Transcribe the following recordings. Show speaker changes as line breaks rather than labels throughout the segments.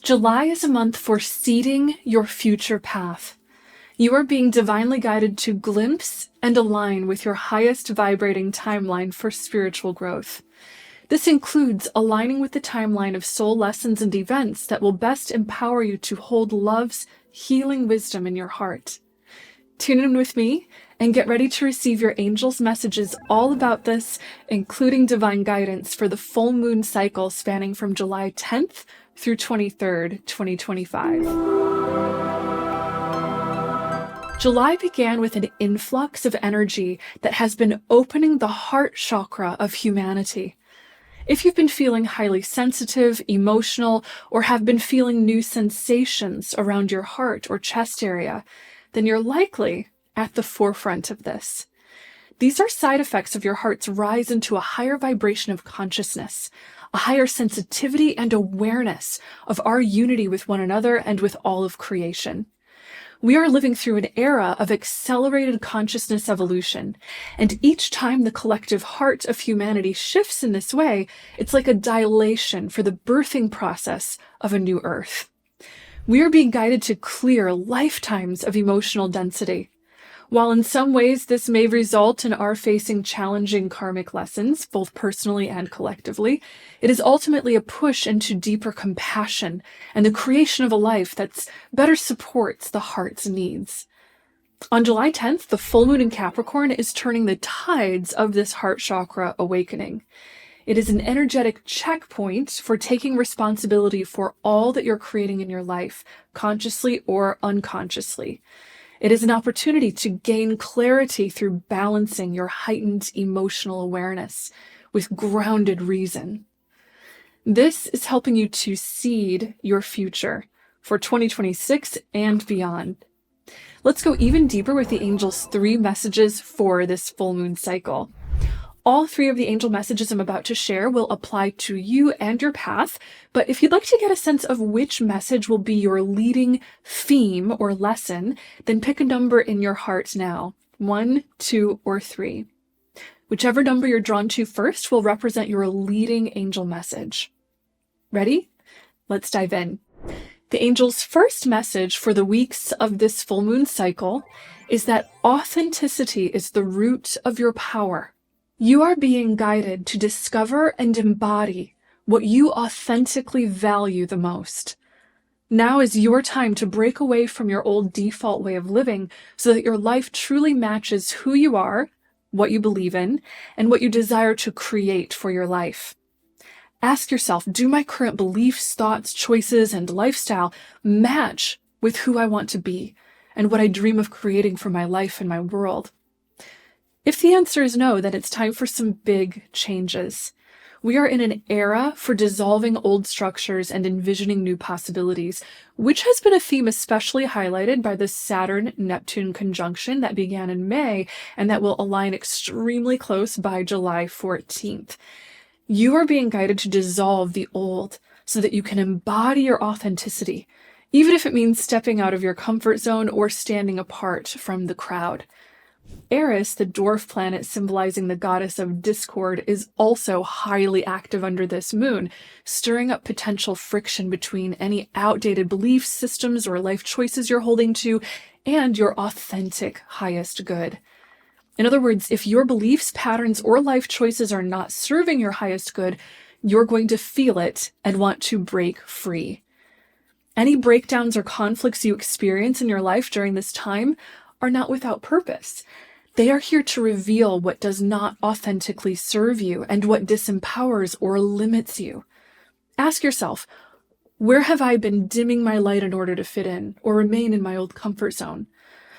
July is a month for seeding your future path. You are being divinely guided to glimpse and align with your highest vibrating timeline for spiritual growth. This includes aligning with the timeline of soul lessons and events that will best empower you to hold love's healing wisdom in your heart. Tune in with me and get ready to receive your angels' messages all about this, including divine guidance for the full moon cycle spanning from July 10th through 23rd, 2025. July began with an influx of energy that has been opening the heart chakra of humanity. If you've been feeling highly sensitive, emotional, or have been feeling new sensations around your heart or chest area, then you're likely at the forefront of this. These are side effects of your heart's rise into a higher vibration of consciousness, a higher sensitivity and awareness of our unity with one another and with all of creation. We are living through an era of accelerated consciousness evolution, and each time the collective heart of humanity shifts in this way, it's like a dilation for the birthing process of a new earth. We are being guided to clear lifetimes of emotional density. While in some ways this may result in our facing challenging karmic lessons, both personally and collectively, it is ultimately a push into deeper compassion and the creation of a life that better supports the heart's needs. On July 10th, the full moon in Capricorn is turning the tides of this heart chakra awakening. It is an energetic checkpoint for taking responsibility for all that you're creating in your life, consciously or unconsciously. It is an opportunity to gain clarity through balancing your heightened emotional awareness with grounded reason. This is helping you to seed your future for 2026 and beyond. Let's go even deeper with the angels' 3 messages for this full moon cycle. All 3 of the angel messages I'm about to share will apply to you and your path, but if you'd like to get a sense of which message will be your leading theme or lesson, then pick a number in your heart now, 1, 2, or 3. Whichever number you're drawn to first will represent your leading angel message. Ready? Let's dive in. The angel's first message for the weeks of this full moon cycle is that authenticity is the root of your power. You are being guided to discover and embody what you authentically value the most. Now is your time to break away from your old default way of living so that your life truly matches who you are, what you believe in, and what you desire to create for your life. Ask yourself, do my current beliefs, thoughts, choices, and lifestyle match with who I want to be and what I dream of creating for my life and my world? If the answer is no, then it's time for some big changes. We are in an era for dissolving old structures and envisioning new possibilities, which has been a theme especially highlighted by the Saturn-Neptune conjunction that began in May and that will align extremely close by July 14th. You are being guided to dissolve the old so that you can embody your authenticity, even if it means stepping out of your comfort zone or standing apart from the crowd. Eris, the dwarf planet symbolizing the goddess of discord, is also highly active under this moon, stirring up potential friction between any outdated belief systems or life choices you're holding to and your authentic highest good. In other words, if your beliefs, patterns, or life choices are not serving your highest good, you're going to feel it and want to break free. Any breakdowns or conflicts you experience in your life during this time are not without purpose. They are here to reveal what does not authentically serve you and what disempowers or limits you. Ask yourself, where have I been dimming my light in order to fit in or remain in my old comfort zone?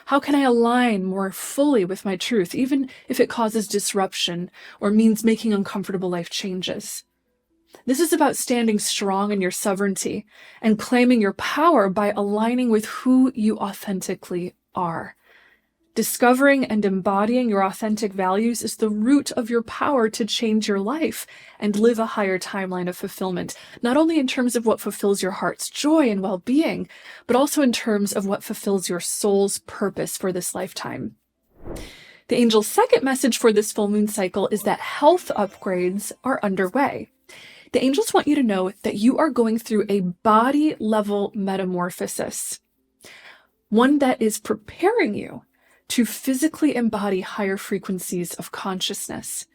How can I align more fully with my truth, even if it causes disruption or means making uncomfortable life changes? This is about standing strong in your sovereignty and claiming your power by aligning with who you authentically are. Discovering and embodying your authentic values is the root of your power to change your life and live a higher timeline of fulfillment, not only in terms of what fulfills your heart's joy and well-being, but also in terms of what fulfills your soul's purpose for this lifetime. The angel's second message for this full moon cycle is that health upgrades are underway. The angels want you to know that you are going through a body-level metamorphosis, one that is preparing you to physically embody higher frequencies of consciousness.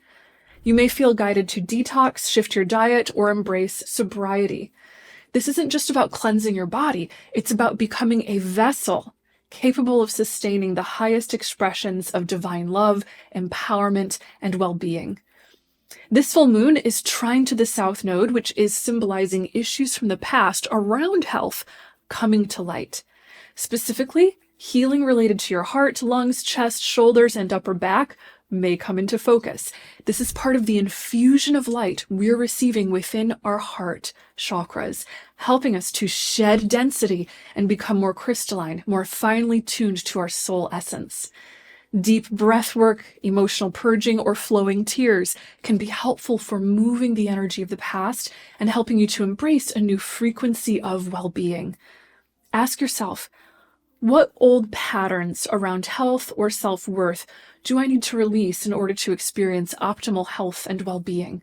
You may feel guided to detox, shift your diet, or embrace sobriety. This isn't just about cleansing your body, it's about becoming a vessel capable of sustaining the highest expressions of divine love, empowerment, and well-being. This full moon is trine to the South Node, which is symbolizing issues from the past around health coming to light. Specifically, healing related to your heart, lungs, chest, shoulders, and upper back may come into focus. This is part of the infusion of light we're receiving within our heart chakras, helping us to shed density and become more crystalline, more finely tuned to our soul essence. Deep breath work, emotional purging, or flowing tears can be helpful for moving the energy of the past and helping you to embrace a new frequency of well-being. Ask yourself, what old patterns around health or self-worth do I need to release in order to experience optimal health and well-being?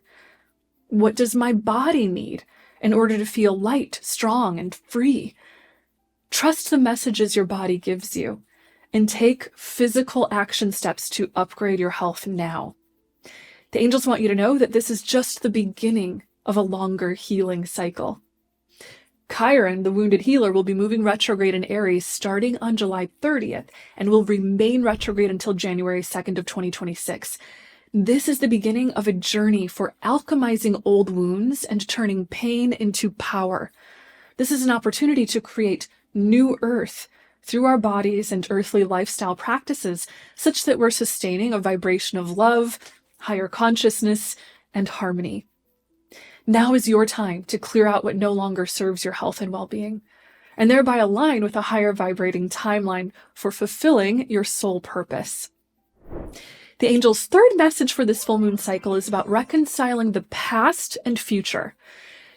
What does my body need in order to feel light, strong, and free? Trust the messages your body gives you and take physical action steps to upgrade your health now. The angels want you to know that this is just the beginning of a longer healing cycle. Chiron, the wounded healer, will be moving retrograde in Aries starting on July 30th and will remain retrograde until January 2nd of 2026. This is the beginning of a journey for alchemizing old wounds and turning pain into power. This is an opportunity to create new earth through our bodies and earthly lifestyle practices, such that we're sustaining a vibration of love, higher consciousness, and harmony. Now is your time to clear out what no longer serves your health and well-being, and thereby align with a higher vibrating timeline for fulfilling your soul purpose. The angel's third message for this full moon cycle is about reconciling the past and future.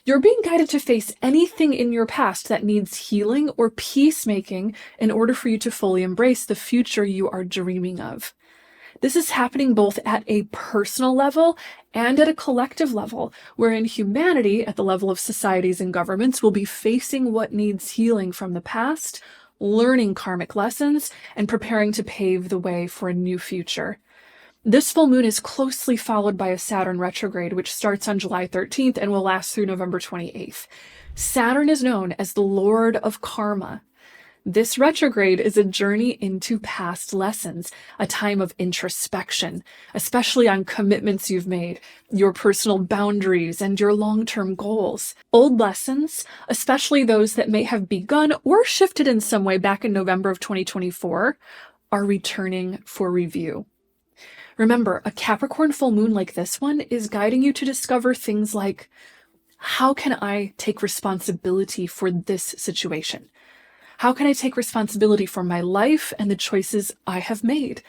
You're being guided to face anything in your past that needs healing or peacemaking in order for you to fully embrace the future you are dreaming of. This is happening both at a personal level and at a collective level, wherein humanity, at the level of societies and governments, will be facing what needs healing from the past, learning karmic lessons, and preparing to pave the way for a new future. This full moon is closely followed by a Saturn retrograde, which starts on July 13th and will last through November 28th. Saturn is known as the Lord of Karma. This retrograde is a journey into past lessons, a time of introspection, especially on commitments you've made, your personal boundaries, and your long-term goals. Old lessons, especially those that may have begun or shifted in some way back in November of 2024, are returning for review. Remember, a Capricorn full moon like this one is guiding you to discover things like, how can I take responsibility for this situation? How can I take responsibility for my life and the choices I have made?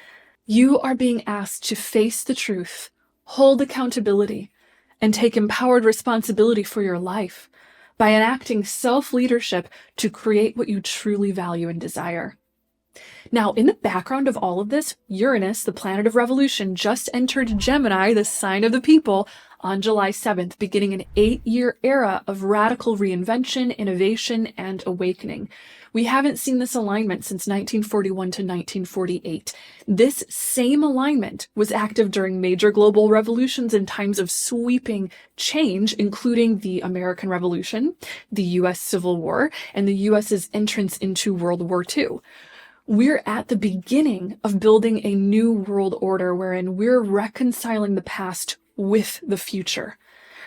You are being asked to face the truth, hold accountability, and take empowered responsibility for your life by enacting self-leadership to create what you truly value and desire. Now, in the background of all of this, Uranus, the planet of revolution, just entered Gemini, the sign of the people, on July 7th, beginning an 8-year era of radical reinvention, innovation, and awakening. We haven't seen this alignment since 1941 to 1948. This same alignment was active during major global revolutions in times of sweeping change, including the American Revolution, the U.S. Civil War, and the U.S.'s entrance into World War II. We're at the beginning of building a new world order wherein we're reconciling the past with the future.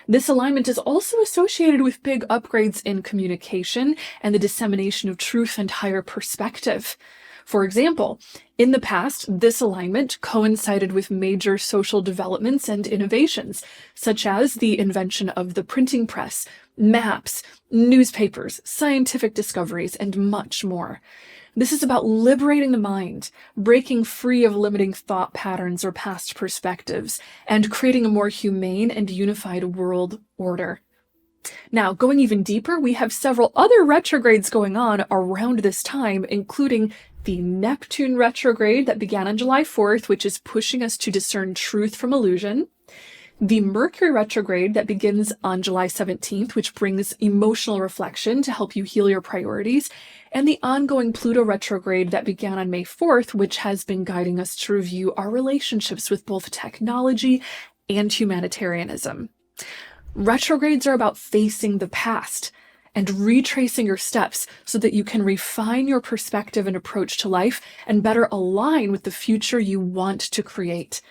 This alignment is also associated with big upgrades in communication and the dissemination of truth and higher perspective. For example, in the past, this alignment coincided with major social developments and innovations, such as the invention of the printing press, maps, newspapers, scientific discoveries, and much more. This is about liberating the mind, breaking free of limiting thought patterns or past perspectives, and creating a more humane and unified world order. Now, going even deeper, we have several other retrogrades going on around this time, including the Neptune retrograde that began on July 4th, which is pushing us to discern truth from illusion, The Mercury retrograde that begins on July 17th, which brings emotional reflection to help you heal your priorities, and the ongoing Pluto retrograde that began on May 4th, which has been guiding us to review our relationships with both technology and humanitarianism. Retrogrades are about facing the past and retracing your steps so that you can refine your perspective and approach to life and better align with the future you want to create.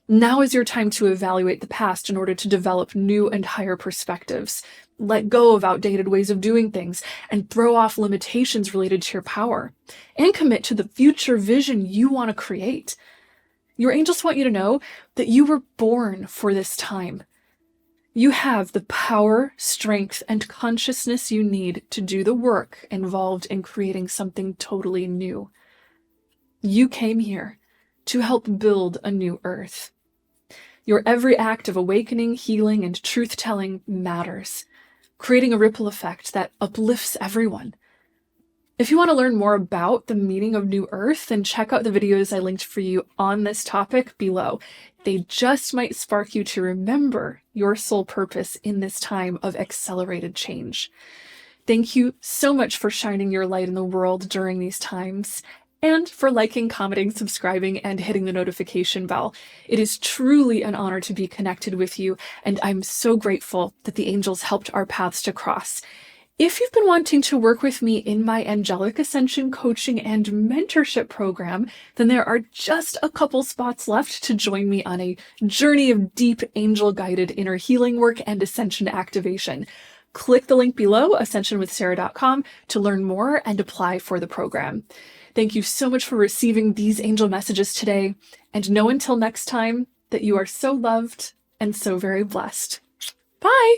Now is your time to evaluate the past in order to develop new and higher perspectives. Let go of outdated ways of doing things and throw off limitations related to your power, and commit to the future vision you want to create. Your angels want you to know that you were born for this time. You have the power, strength, and consciousness you need to do the work involved in creating something totally new. You came here to help build a new earth. Your every act of awakening, healing, and truth-telling matters, creating a ripple effect that uplifts everyone. If you want to learn more about the meaning of New Earth, then check out the videos I linked for you on this topic below. They just might spark you to remember your soul purpose in this time of accelerated change. Thank you so much for shining your light in the world during these times, and for liking, commenting, subscribing, and hitting the notification bell. It is truly an honor to be connected with you, and I'm so grateful that the angels helped our paths to cross. If you've been wanting to work with me in my Angelic Ascension coaching and mentorship program, then there are just a couple spots left to join me on a journey of deep angel-guided inner healing work and ascension activation. Click the link below, ascensionwithsarah.com, to learn more and apply for the program. Thank you so much for receiving these angel messages today, and know until next time that you are so loved and so very blessed. Bye!